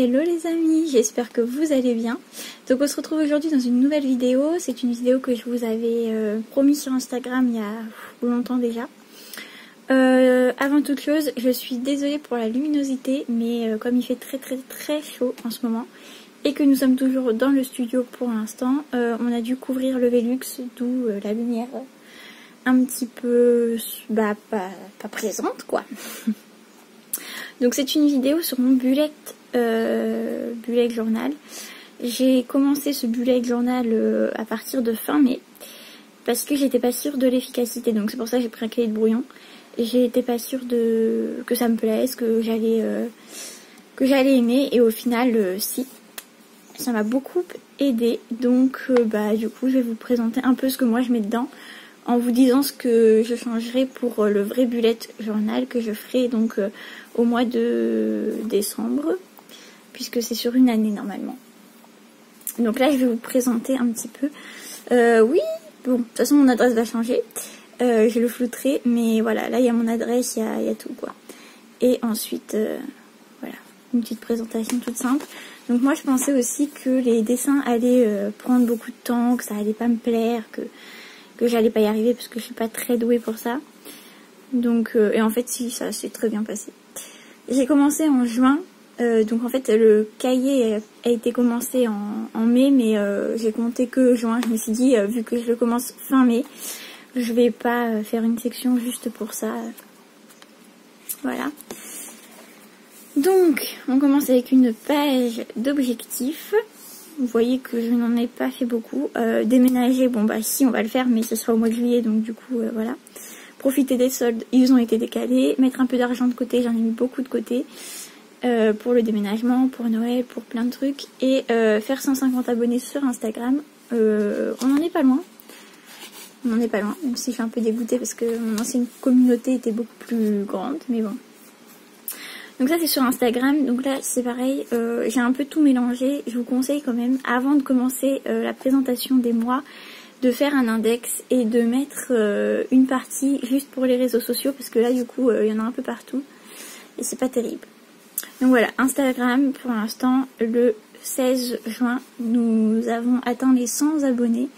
Hello les amis, j'espère que vous allez bien. Donc on se retrouve aujourd'hui dans une nouvelle vidéo. C'est une vidéo que je vous avais promis sur Instagram il y a longtemps déjà. Avant toute chose, je suis désolée pour la luminosité, mais comme il fait très chaud en ce moment et que nous sommes toujours dans le studio pour l'instant, on a dû couvrir le Velux, d'où la lumière un petit peu pas présente quoi. Donc c'est une vidéo sur mon bullet journal. J'ai commencé ce bullet journal à partir de fin mai parce que j'étais pas sûre de l'efficacité, donc c'est pour ça que j'ai pris un cahier de brouillon. J'étais pas sûre que ça me plaise, que j'allais aimer, et au final si, ça m'a beaucoup aidé. Donc du coup je vais vous présenter un peu ce que moi je mets dedans, en vous disant ce que je changerai pour le vrai bullet journal que je ferai donc au mois de décembre, puisque c'est sur une année normalement. Donc là je vais vous présenter un petit peu. Oui, bon, de toute façon mon adresse va changer, je le flouterai, mais voilà, là il y a mon adresse, il y a tout quoi. Et ensuite, voilà, une petite présentation toute simple. Donc moi je pensais aussi que les dessins allaient prendre beaucoup de temps, que ça allait pas me plaire, que j'allais pas y arriver parce que je suis pas très douée pour ça. Donc et en fait si, ça s'est très bien passé. J'ai commencé en juin, donc en fait le cahier a été commencé en mai, mais j'ai compté que juin. Je me suis dit vu que je le commence fin mai, je vais pas faire une section juste pour ça. Voilà. Donc on commence avec une page d'objectifs. Vous voyez que je n'en ai pas fait beaucoup. Déménager, bon bah si, on va le faire, mais ce sera au mois de juillet, donc du coup voilà. Profiter des soldes, ils ont été décalés. Mettre un peu d'argent de côté, j'en ai mis beaucoup de côté. Pour le déménagement, pour Noël, pour plein de trucs. Et faire 150 abonnés sur Instagram. On n'en est pas loin. On n'en est pas loin, même si je suis un peu dégoûtée parce que mon ancienne communauté était beaucoup plus grande, mais bon. Donc ça c'est sur Instagram, donc là c'est pareil, j'ai un peu tout mélangé. Je vous conseille quand même, avant de commencer la présentation des mois, de faire un index et de mettre une partie juste pour les réseaux sociaux, parce que là du coup il y en a un peu partout et c'est pas terrible. Donc voilà, Instagram pour l'instant, le 16 juin, nous avons atteint les 100 abonnés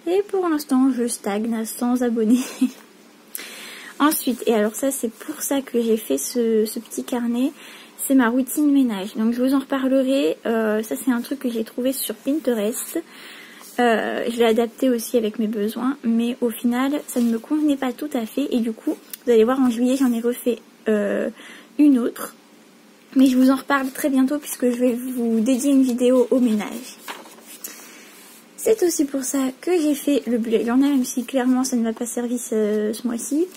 et pour l'instant je stagne à 100 abonnés. Ensuite, et alors ça c'est pour ça que j'ai fait ce petit carnet, c'est ma routine ménage. Donc je vous en reparlerai, ça c'est un truc que j'ai trouvé sur Pinterest. Je l'ai adapté aussi avec mes besoins, mais au final ça ne me convenait pas tout à fait. Et du coup, vous allez voir, en juillet j'en ai refait une autre. Mais je vous en reparle très bientôt puisque je vais vous dédier une vidéo au ménage. C'est aussi pour ça que j'ai fait le bullet journal, même si clairement ça ne m'a pas servi ce mois-ci.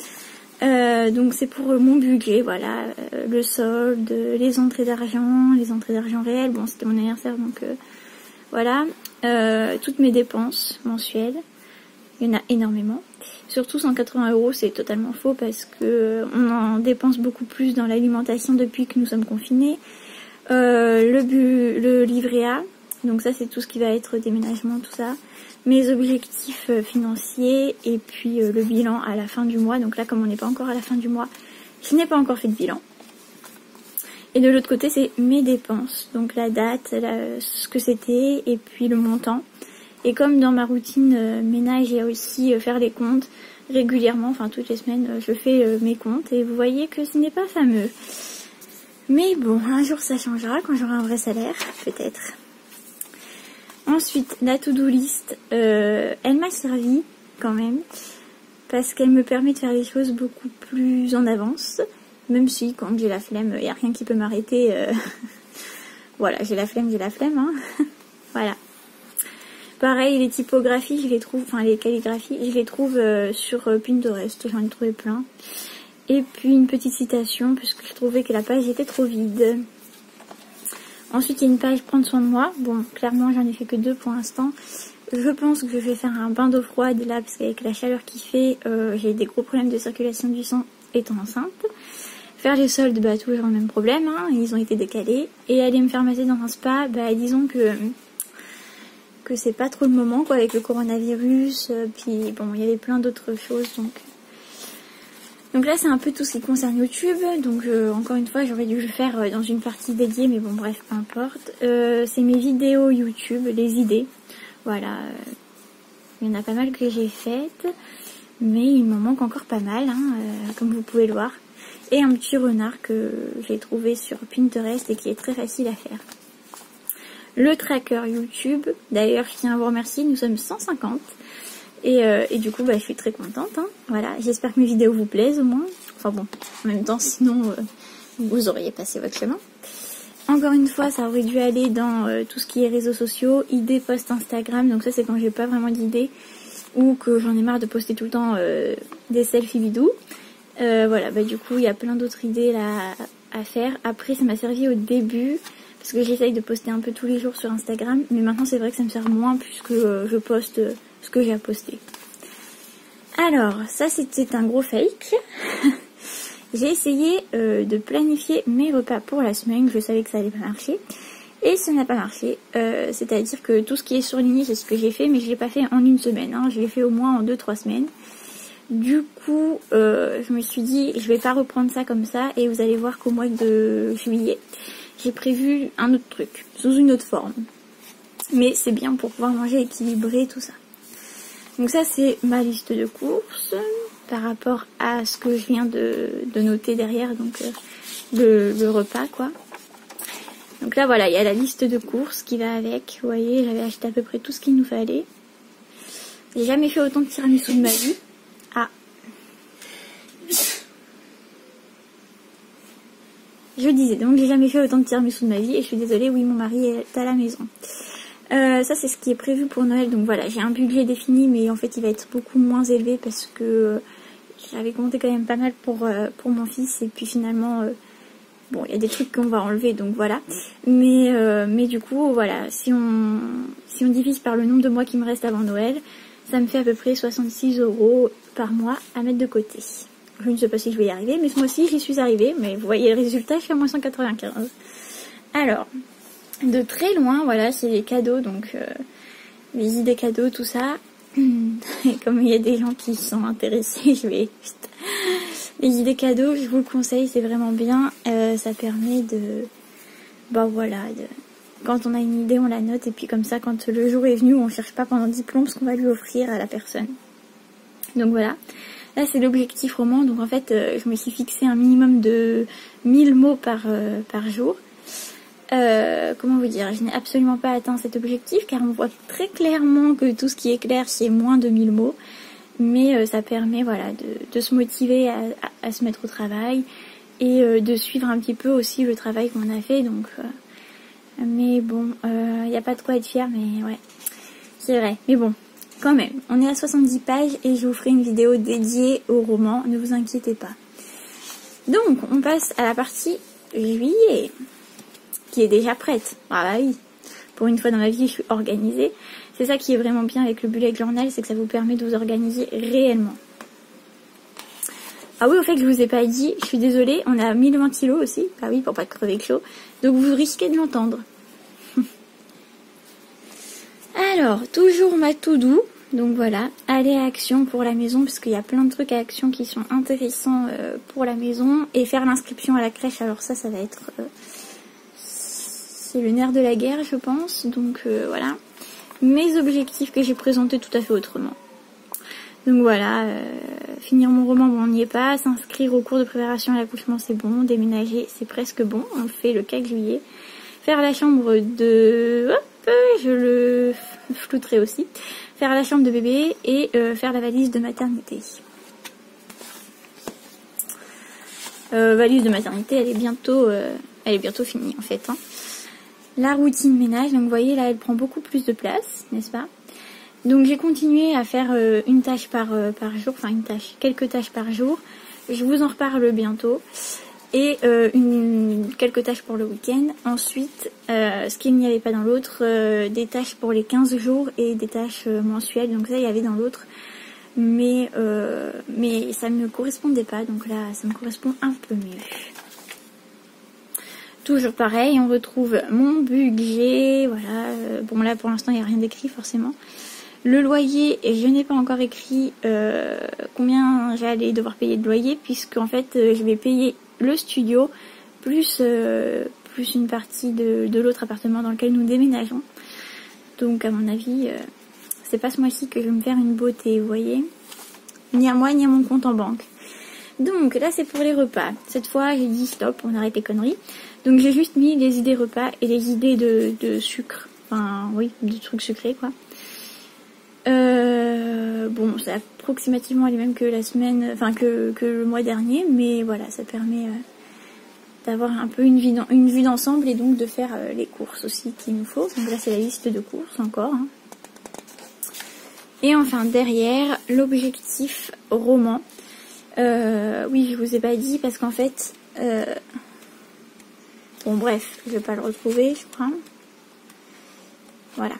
Donc c'est pour mon budget, voilà, le solde, les entrées d'argent réelles. Bon, c'était mon anniversaire, donc voilà. Toutes mes dépenses mensuelles, il y en a énormément. Surtout 180 €, c'est totalement faux parce que on en dépense beaucoup plus dans l'alimentation depuis que nous sommes confinés. Le livret A, donc ça c'est tout ce qui va être déménagement, tout ça. Mes objectifs financiers et puis le bilan à la fin du mois. Donc là, comme on n'est pas encore à la fin du mois, je n'ai pas encore fait de bilan. Et de l'autre côté, c'est mes dépenses. Donc la date, ce que c'était et puis le montant. Et comme dans ma routine ménage, il y a aussi faire les comptes régulièrement, enfin toutes les semaines, je fais mes comptes. Et vous voyez que ce n'est pas fameux. Mais bon, un jour ça changera quand j'aurai un vrai salaire, peut-être. Ensuite, la to-do list, elle m'a servi quand même, parce qu'elle me permet de faire les choses beaucoup plus en avance, même si quand j'ai la flemme, il n'y a rien qui peut m'arrêter. Voilà, j'ai la flemme, hein. Voilà. Pareil, les typographies, je les trouve, enfin les calligraphies, je les trouve sur Pinterest, j'en ai trouvé plein. Et puis une petite citation, puisque je trouvais que la page était trop vide. Ensuite, il y a une page prendre soin de moi. Bon, clairement, j'en ai fait que 2 pour l'instant. Je pense que je vais faire un bain d'eau froide là, parce qu'avec la chaleur qu'il fait, j'ai des gros problèmes de circulation du sang étant enceinte. Faire les soldes, bah toujours le même problème, hein, ils ont été décalés. Et aller me faire masser dans un spa, bah disons que c'est pas trop le moment, quoi, avec le coronavirus. Puis bon, il y avait plein d'autres choses, donc Donc là c'est un peu tout ce qui concerne YouTube, donc encore une fois j'aurais dû le faire dans une partie dédiée, mais bon bref, peu importe. C'est mes vidéos YouTube, les idées, voilà, il y en a pas mal que j'ai faites, mais il m'en manque encore pas mal, hein, comme vous pouvez le voir. Et un petit renard que j'ai trouvé sur Pinterest et qui est très facile à faire. Le tracker YouTube, d'ailleurs je tiens à vous remercier, nous sommes 150. Et du coup, bah, je suis très contente. Hein. Voilà, j'espère que mes vidéos vous plaisent au moins. Enfin bon, en même temps, sinon, vous auriez passé votre chemin. Encore une fois, ça aurait dû aller dans tout ce qui est réseaux sociaux, idées, posts Instagram. Donc ça, c'est quand j'ai pas vraiment d'idées ou que j'en ai marre de poster tout le temps des selfies bidous. Voilà, bah du coup, il y a plein d'autres idées là à faire. Après, ça m'a servi au début parce que j'essaye de poster un peu tous les jours sur Instagram. Mais maintenant, c'est vrai que ça me sert moins puisque je poste ce que j'ai à poster. Alors, ça c'était un gros fake. J'ai essayé de planifier mes repas pour la semaine. Je savais que ça allait pas marcher. Et ça n'a pas marché. C'est-à-dire que tout ce qui est surligné, c'est ce que j'ai fait, mais je l'ai pas fait en une semaine. Hein. Je l'ai fait au moins en 2-3 semaines. Du coup, je me suis dit, je vais pas reprendre ça comme ça. Et vous allez voir qu'au mois de juillet, j'ai prévu un autre truc, sous une autre forme. Mais c'est bien pour pouvoir manger équilibré, tout ça. Donc ça c'est ma liste de courses par rapport à ce que je viens de noter derrière, donc le repas quoi. Donc là voilà, il y a la liste de courses qui va avec. Vous voyez, j'avais acheté à peu près tout ce qu'il nous fallait. J'ai jamais fait autant de tiramisu de ma vie. Ah. Je disais, donc j'ai jamais fait autant de tiramisu de ma vie et je suis désolée, oui mon mari est à la maison. Ça c'est ce qui est prévu pour Noël, donc voilà, j'ai un budget défini mais en fait il va être beaucoup moins élevé parce que j'avais compté quand même pas mal pour mon fils et puis finalement bon il y a des trucs qu'on va enlever donc voilà, mais du coup voilà, si on divise par le nombre de mois qui me reste avant Noël, ça me fait à peu près 66 € par mois à mettre de côté. Je ne sais pas si je vais y arriver, mais ce mois-ci j'y suis arrivée, mais vous voyez le résultat, je suis à moins 195. Alors de très loin, voilà, c'est les cadeaux, donc les idées cadeaux, tout ça. Et comme il y a des gens qui sont intéressés, je vais... Les idées cadeaux, je vous le conseille, c'est vraiment bien. Ça permet de... Bah voilà, quand on a une idée, on la note, et puis comme ça, quand le jour est venu, on cherche pas pendant 10 plombs ce qu'on va lui offrir à la personne. Donc voilà. Là, c'est l'objectif roman, donc en fait, je me suis fixé un minimum de 1000 mots par jour. Comment vous dire, je n'ai absolument pas atteint cet objectif car on voit très clairement que tout ce qui est clair c'est moins de 1000 mots, mais ça permet voilà de se motiver à se mettre au travail et de suivre un petit peu aussi le travail qu'on a fait, donc mais bon, il n'y a pas de quoi être fier, mais ouais, c'est vrai, mais bon, quand même, on est à 70 pages et je vous ferai une vidéo dédiée au roman, ne vous inquiétez pas. Donc on passe à la partie juillet, qui est déjà prête. Ah bah oui, pour une fois dans ma vie, je suis organisée. C'est ça qui est vraiment bien avec le bullet journal, c'est que ça vous permet de vous organiser réellement. Ah oui, au fait que je vous ai pas dit, je suis désolée, on a mis le ventilo aussi. Ah oui, pour pas crever chaud. Donc vous risquez de l'entendre. Alors, toujours ma to-do. Donc voilà, aller à Action pour la maison, parce qu'il y a plein de trucs à Action qui sont intéressants pour la maison. Et faire l'inscription à la crèche, alors ça va être... c'est le nerf de la guerre, je pense. Donc voilà. Mes objectifs que j'ai présentés tout à fait autrement. Donc voilà, finir mon roman, bon, on n'y est pas. S'inscrire au cours de préparation à l'accouchement, c'est bon. Déménager, c'est presque bon. On fait le 4 juillet. Faire la chambre de... Hop, je le flouterai aussi. Faire la chambre de bébé et faire la valise de maternité. Valise de maternité, elle est bientôt finie en fait. Hein. La routine ménage, donc vous voyez là elle prend beaucoup plus de place, n'est-ce pas? Donc j'ai continué à faire une tâche par jour, enfin quelques tâches par jour. Je vous en reparle bientôt. Et quelques tâches pour le week-end. Ensuite, ce qu'il n'y avait pas dans l'autre, des tâches pour les 15 jours et des tâches mensuelles. Donc ça il y avait dans l'autre. Mais ça ne me correspondait pas, donc là ça me correspond un peu mieux. Toujours pareil, on retrouve mon budget, voilà, bon là pour l'instant il n'y a rien d'écrit forcément. Le loyer, je n'ai pas encore écrit combien j'allais devoir payer de loyer, puisque en fait je vais payer le studio plus une partie de l'autre appartement dans lequel nous déménageons. Donc à mon avis, c'est pas ce mois-ci que je vais me faire une beauté, vous voyez. Ni à moi, ni à mon compte en banque. Donc là c'est pour les repas. Cette fois j'ai dit stop, on arrête les conneries. Donc j'ai juste mis les idées repas et les idées de sucre. Enfin oui, de trucs sucrés quoi. Bon, c'est approximativement les mêmes que la semaine, enfin que le mois dernier, mais voilà, ça permet d'avoir un peu une vue d'ensemble et donc de faire les courses aussi qu'il nous faut. Donc là c'est la liste de courses encore. Hein. Et enfin derrière, l'objectif roman. Oui, je vous ai pas dit parce qu'en fait, bon bref, je vais pas le retrouver, je crois. Voilà.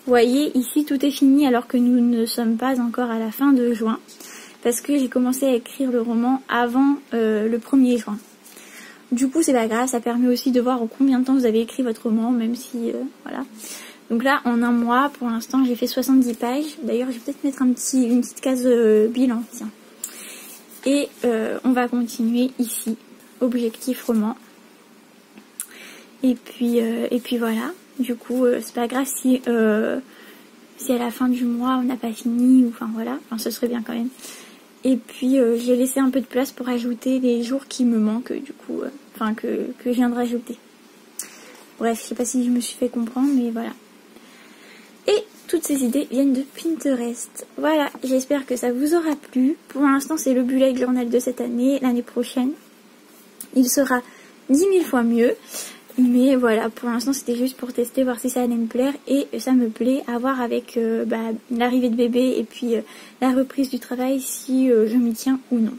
Vous voyez, ici tout est fini alors que nous ne sommes pas encore à la fin de juin. Parce que j'ai commencé à écrire le roman avant le 1er juin. Du coup, c'est pas grave, ça permet aussi de voir en combien de temps vous avez écrit votre roman, même si, voilà. Donc là, en un mois, pour l'instant, j'ai fait 70 pages. D'ailleurs, je vais peut-être mettre une petite case bilan, tiens. Et on va continuer ici, objectif roman. Et puis voilà. Du coup, c'est pas grave si à la fin du mois on n'a pas fini, ou enfin voilà, enfin ce serait bien quand même. Et puis j'ai laissé un peu de place pour ajouter les jours qui me manquent, du coup, enfin que je viens de rajouter. Bref, je sais pas si je me suis fait comprendre, mais voilà. Et toutes ces idées viennent de Pinterest. Voilà, j'espère que ça vous aura plu. Pour l'instant, c'est le bullet journal de cette année. L'année prochaine, il sera 10 000 fois mieux. Mais voilà, pour l'instant c'était juste pour tester, voir si ça allait me plaire. Et ça me plaît, à voir avec l'arrivée de bébé et puis la reprise du travail si je m'y tiens ou non.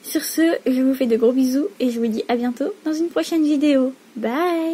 Sur ce, je vous fais de gros bisous et je vous dis à bientôt dans une prochaine vidéo. Bye!